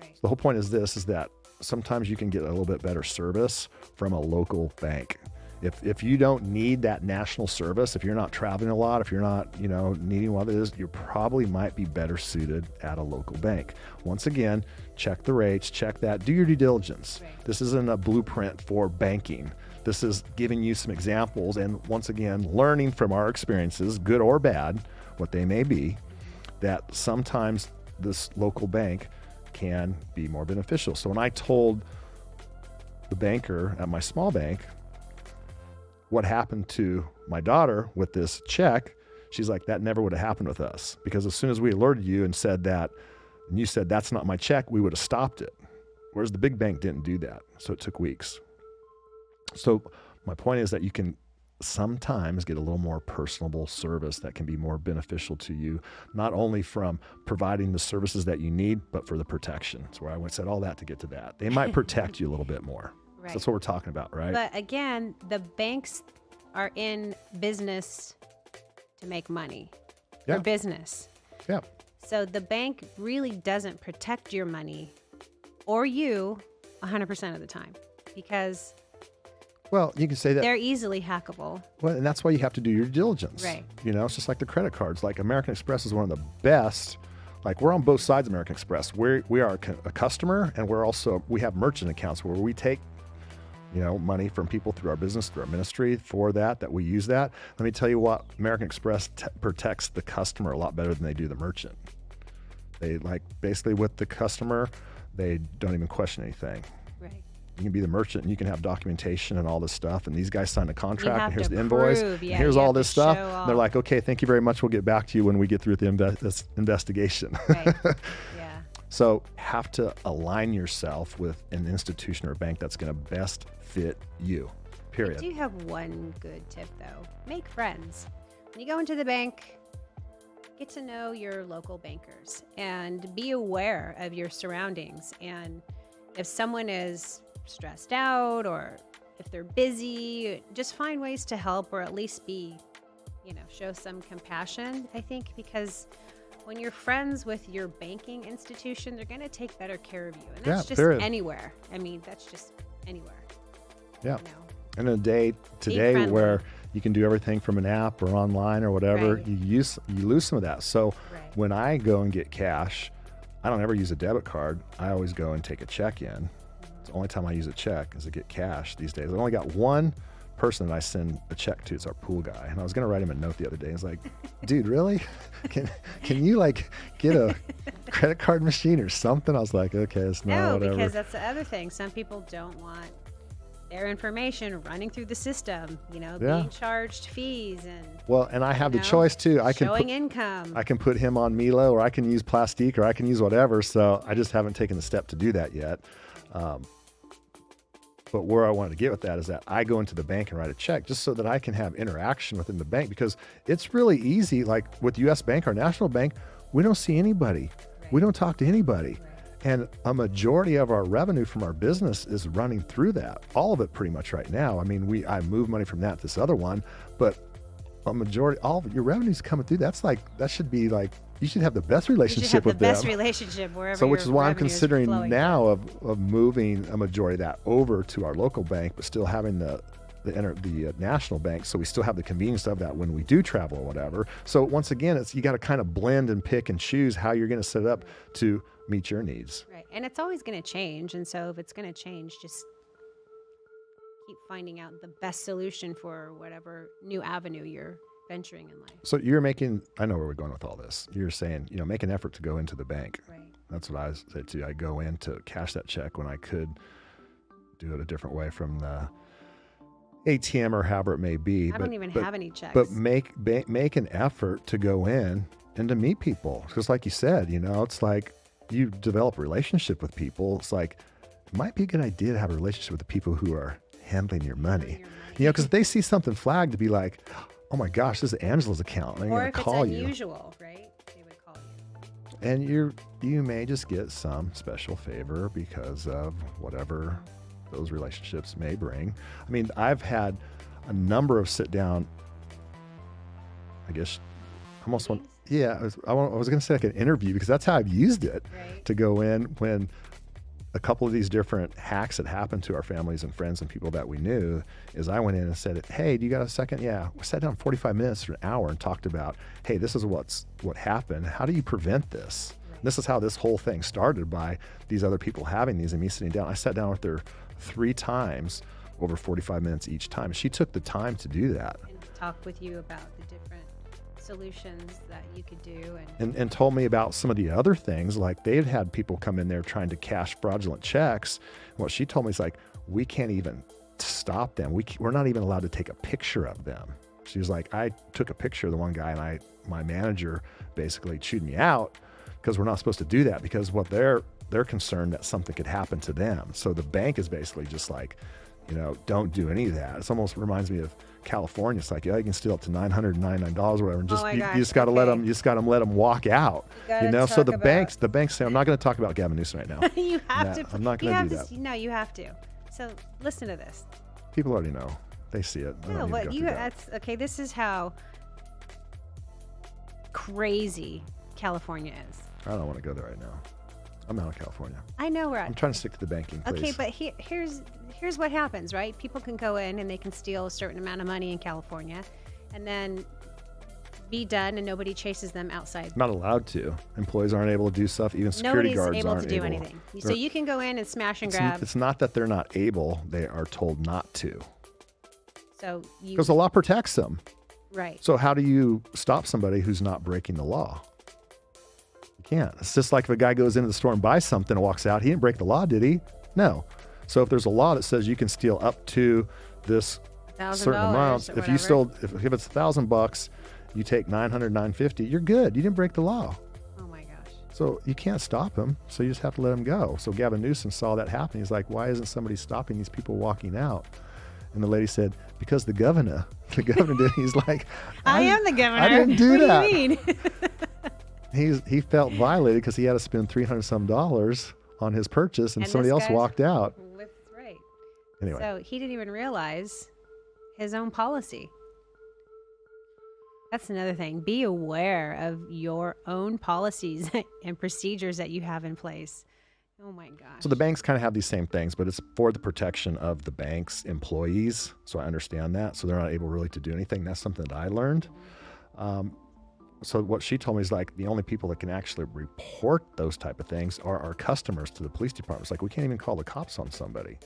Right. So the whole point is that sometimes you can get a little bit better service from a local bank. If you don't need that national service, if you're not traveling a lot, if you're not, needing what it is, you probably might be better suited at a local bank. Once again, check the rates, check that, do your due diligence. Right. This isn't a blueprint for banking. This is giving you some examples and once again, learning from our experiences, good or bad, what they may be, that sometimes this local bank can be more beneficial. So when I told the banker at my small bank what happened to my daughter with this check, she's like, that never would have happened with us, because as soon as we alerted you and said that, and you said that's not my check, we would have stopped it. Whereas the big bank didn't do that, so it took weeks. So my point is that you can sometimes get a little more personable service that can be more beneficial to you, not only from providing the services that you need, but for the protection. That's where I said all that to get to that. They might protect you a little bit more. Right. So that's what we're talking about, right? But again, the banks are in business to make money for business. Yeah. So the bank really doesn't protect your money or you 100% of the time, because Well, you can say that they're easily hackable. Well, and that's why you have to do your diligence. Right. It's just like the credit cards. Like American Express is one of the best. Like we're on both sides of American Express. We are a customer, and we have merchant accounts where we take, money from people through our business, through our ministry for that we use that. Let me tell you what, American Express protects the customer a lot better than they do the merchant. They basically with the customer, they don't even question anything. Right. You can be the merchant and you can have documentation and all this stuff. And these guys sign a contract and here's the prove, invoice. And here's all this stuff. And they're like, okay, thank you very much. We'll get back to you when we get through with the investigation. Right. Yeah. So have to align yourself with an institution or a bank that's going to best fit you, period. I do have one good tip though. Make friends. When you go into the bank, get to know your local bankers and be aware of your surroundings. And if someone is stressed out or if they're busy, just find ways to help, or at least show some compassion, I think, because when you're friends with your banking institution, they're going to take better care of you. And that's just period. Anywhere. I mean, that's just anywhere. Yeah. And in a day today where you can do everything from an app or online or whatever, Right. you lose some of that. So Right. when I go and get cash, I don't ever use a debit card. I always go and take a check in. It's the only time I use a check is to get cash these days. I've only got one person that I send a check to. It's our pool guy. And I was going to write him a note the other day. He's like, dude, really? Can you get a credit card machine or something? I was like, okay, it's not whatever. Because that's the other thing. Some people don't want their information running through the system, being charged fees and I have the choice too. I can showing income. I can put him on Milo, or I can use Plastique, or I can use whatever. So I just haven't taken the step to do that yet. But where I wanted to get with that is that I go into the bank and write a check just so that I can have interaction within the bank, because it's really easy. Like with US Bank, our national bank, we don't see anybody. Right. We don't talk to anybody. Right. And a majority of our revenue from our business is running through that. All of it pretty much right now. I mean, I move money from that to this other one, but a majority, all of your revenue's coming through. That should be like, you should have the best relationship with them. You should have the best relationship wherever. So which is why I'm considering now to. of moving a majority of that over to our local bank, but still having the national bank, so we still have the convenience of that when we do travel or whatever. So once again, you got to kind of blend and pick and choose how you're going to set it up to meet your needs. Right, and it's always going to change. And so if it's going to change, just keep finding out the best solution for whatever new avenue you're venturing in life. So I know where we're going with all this. You're saying, make an effort to go into the bank. Right. That's what I said too. I go in to cash that check when I could do it a different way from the ATM or however it may be. I don't even have any checks. But make an effort to go in and to meet people. Because like you said, it's like you develop a relationship with people. It's like, it might be a good idea to have a relationship with the people who are handling your money. Because if they see something flagged, to be like, oh my gosh, this is Angela's account. I'm going to call you. Or if it's unusual, right? They would call you. And you may just get some special favor because of whatever those relationships may bring. I mean, I've had a number of sit down, I guess, almost one. Yeah, I was going to say like an interview, because that's how I've used it, right. to go in when a couple of these different hacks that happened to our families and friends and people that we knew is I went in and said, hey, do you got a second? Yeah. We sat down 45 minutes to an hour and talked about, hey, this is what happened. How do you prevent this? Right. This is how this whole thing started, by these other people having these and me sitting down. I sat down with her 3 times over 45 minutes each time. She took the time to do that. And talk with you about the different solutions that you could do. And told me about some of the other things, like they'd had people come in there trying to cash fraudulent checks. What she told me is like, we can't even stop them. We're not even allowed to take a picture of them. She was like, I took a picture of the one guy and my manager basically chewed me out because we're not supposed to do that, because what they're concerned that something could happen to them. So the bank is basically just like, don't do any of that. It almost reminds me of California. It's like, yeah, you can steal up to $999 or whatever, and you just got to let them walk out. So the banks say, I'm not going to talk about Gavin Newsom right now. You have to. I'm not going to do that. No, you have to. So listen to this. People already know. They see it. No, but that's okay. This is how crazy California is. I don't want to go there right now. I'm out of California. I know where I'm trying to stick to the banking, please. Okay, but here's what happens, right? People can go in and they can steal a certain amount of money in California and then be done, and nobody chases them outside. Not allowed to. Employees aren't able to do stuff. Even security guards aren't able. Nobody's able to do anything. So you can go in and smash and grab. It's not that they're not able. They are told not to. So because the law protects them. Right. So how do you stop somebody who's not breaking the law? Can't. It's just like if a guy goes into the store and buys something and walks out, he didn't break the law, did he? No. So if there's a law that says you can steal up to this certain amount, if it's $1,000, you take $950, you're good. You didn't break the law. Oh my gosh. So you can't stop him. So you just have to let him go. So Gavin Newsom saw that happen. He's like, why isn't somebody stopping these people walking out? And the lady said, because the governor did. He's like, I am the governor. I didn't do that. What do you mean? He felt violated because he had to spend $300 some on his purchase, and somebody else walked out. Right. Anyway. So he didn't even realize his own policy. That's another thing. Be aware of your own policies and procedures that you have in place. Oh my gosh. So the banks kind of have these same things, but it's for the protection of the bank's employees. So I understand that. So they're not able really to do anything. That's something that I learned. So what she told me is like the only people that can actually report those type of things are our customers to the police departments. Like we can't even call the cops on somebody,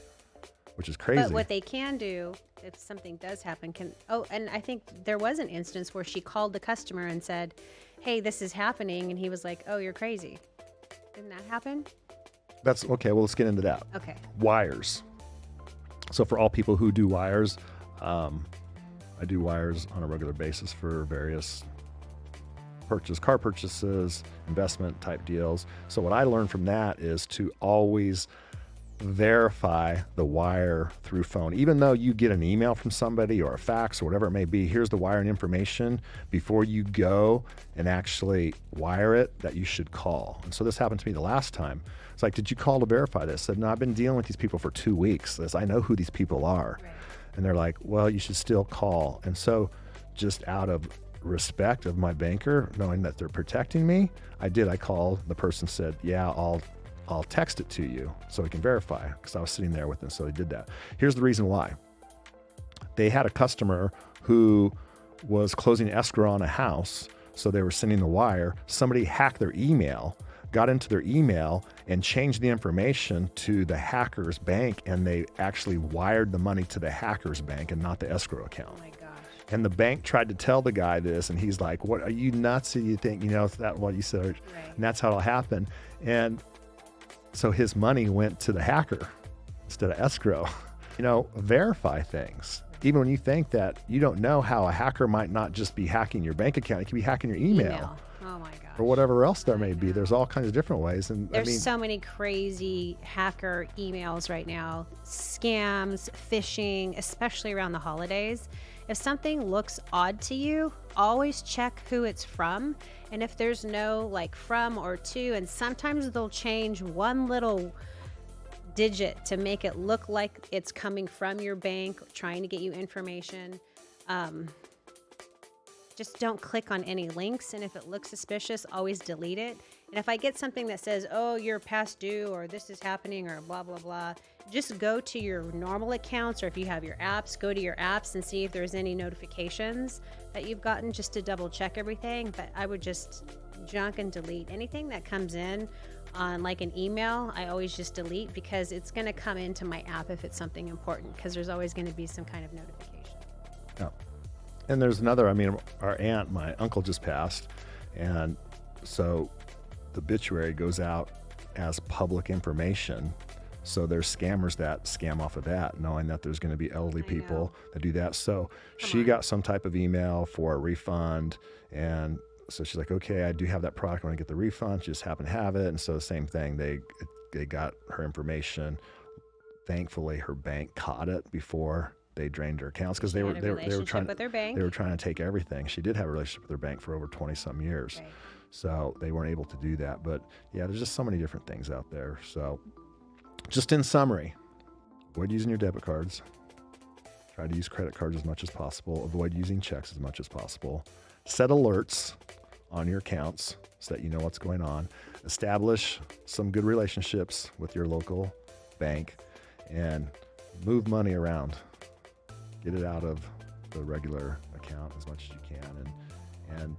which is crazy. But what they can do if something does happen and I think there was an instance where she called the customer and said, hey, this is happening. And he was like, oh, you're crazy. Didn't that happen? That's okay. Well, let's get into that. Okay. Wires. So for all people who do wires, I do wires on a regular basis for various car purchases, investment type deals. So what I learned from that is to always verify the wire through phone. Even though you get an email from somebody or a fax or whatever it may be, here's the wiring information, before you go and actually wire it, that you should call. And so this happened to me the last time. It's like, did you call to verify this? I said, no, I've been dealing with these people for 2 weeks. I know who these people are. Right. And they're like, well, you should still call. And so just out of respect of my banker, knowing that they're protecting me, I called. The person said, yeah, I'll text it to you so we can verify, because I was sitting there with them. So they did that. Here's the reason why. They had a customer who was closing escrow on a house. So they were sending the wire. Somebody hacked their email, got into their email and changed the information to the hacker's bank. And they actually wired the money to the hacker's bank and not the escrow account. Oh my gosh. And the bank tried to tell the guy this, and he's like, what, are you nuts? Do you think, is that what you said? Right. And that's how it happened. And so his money went to the hacker instead of escrow. Verify things. Even when you think that you don't know how a hacker might not just be hacking your bank account, it could be hacking your email. Oh my gosh. Or whatever else there may be. There's all kinds of different ways. And there's so many crazy hacker emails right now, scams, phishing, especially around the holidays. If something looks odd to you, always check who it's from. And if there's no like from or to, and sometimes they'll change one little digit to make it look like it's coming from your bank, trying to get you information. just don't click on any links. And if it looks suspicious, always delete it. And if I get something that says, oh, you're past due, or this is happening, or blah, blah, blah, just go to your normal accounts, or if you have your apps, go to your apps and see if there's any notifications that you've gotten, just to double check everything. But I would just junk and delete anything that comes in on like an email. I always just delete, because it's going to come into my app if it's something important, because there's always going to be some kind of notification. Yeah. And there's another, I mean, our aunt, my uncle just passed, and so the obituary goes out as public information. So there's scammers that scam off of that, knowing that there's going to be elderly people that do that. So she got some type of email for a refund, and so she's like, okay, I do have that product. I want to get the refund. She just happened to have it. And so the same thing, they got her information. Thankfully, her bank caught it before they drained her accounts, because they were trying with their bank. They were trying to take everything. She did have a relationship with her bank for over 20 some years. Right. So they weren't able to do that. But yeah, there's just so many different things out there. So just in summary, avoid using your debit cards. Try to use credit cards as much as possible. Avoid using checks as much as possible. Set alerts on your accounts so that you know what's going on. Establish some good relationships with your local bank, and move money around. Get it out of the regular account as much as you can, and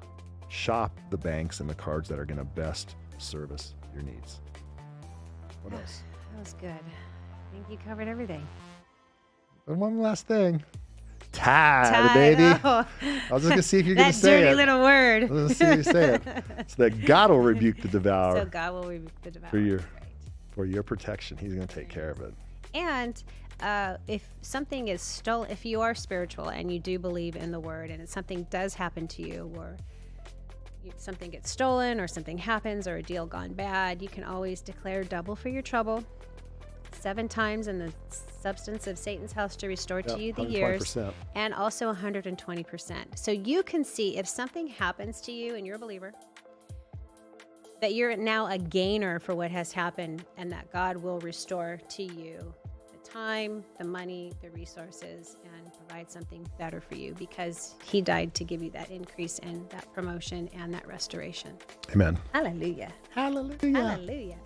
shop the banks and the cards that are going to best service your needs. What else? That was good. I think you covered everything. And one last thing. Tithe, baby. Oh. I was just going to see if you're going to say it. That dirty little word. I was going to see if you say it. So that God will rebuke the devourer. So God will rebuke the devourer. For your protection. He's going to take care of it. And if something is stolen, if you are spiritual and you do believe in the word, and something does happen to you, or something gets stolen, or something happens, or a deal gone bad, you can always declare double for your trouble, 7 times in the substance of Satan's house to restore to you the years, and also 120%. So you can see if something happens to you and you're a believer, that you're now a gainer for what has happened, and that God will restore to you the time, the money, the resources, and provide something better for you, because he died to give you that increase and that promotion and that restoration. Amen. Hallelujah. Hallelujah. Hallelujah.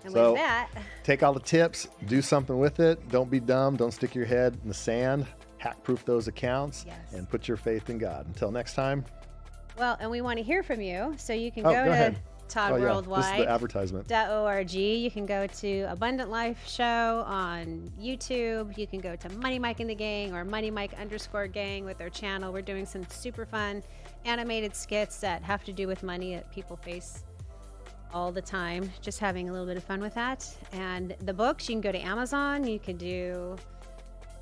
And So, with that, take all the tips, do something with it. Don't be dumb. Don't stick your head in the sand. Hack-proof those accounts, and put your faith in God. Until next time. Well, and we want to hear from you, so you can go to ahead. Todd Worldwide. This is the advertisement. .org. You can go to Abundant Life Show on YouTube. You can go to Money Mike and the Gang, or Money Mike _gang with their channel. We're doing some super fun animated skits that have to do with money that people face all the time. Just having a little bit of fun with that. And the books, you can go to Amazon. You can do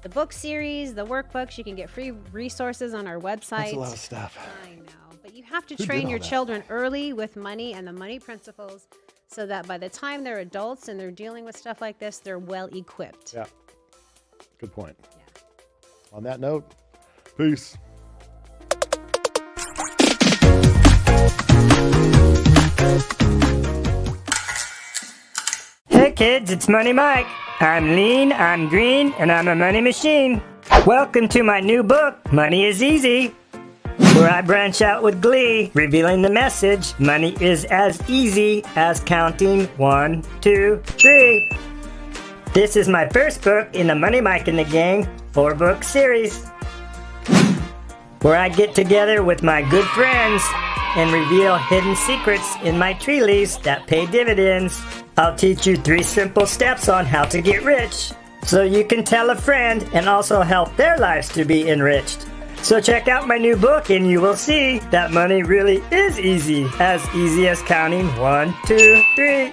the book series, the workbooks. You can get free resources on our website. That's a lot of stuff. I know. But you have to train your children early with money and the money principles, so that by the time they're adults and they're dealing with stuff like this, they're well equipped. Yeah. Good point. Yeah. On that note, peace. Hey kids, it's Money Mike. I'm lean, I'm green, and I'm a money machine. Welcome to my new book, Money is Easy, where I branch out with glee, revealing the message, money is as easy as counting 1, 2, 3. This is my first book in the Money Mike and the Gang 4-book series, where I get together with my good friends and reveal hidden secrets in my tree leaves that pay dividends. I'll teach you 3 simple steps on how to get rich, so you can tell a friend and also help their lives to be enriched. So check out my new book and you will see that money really is easy as counting 1, 2, 3.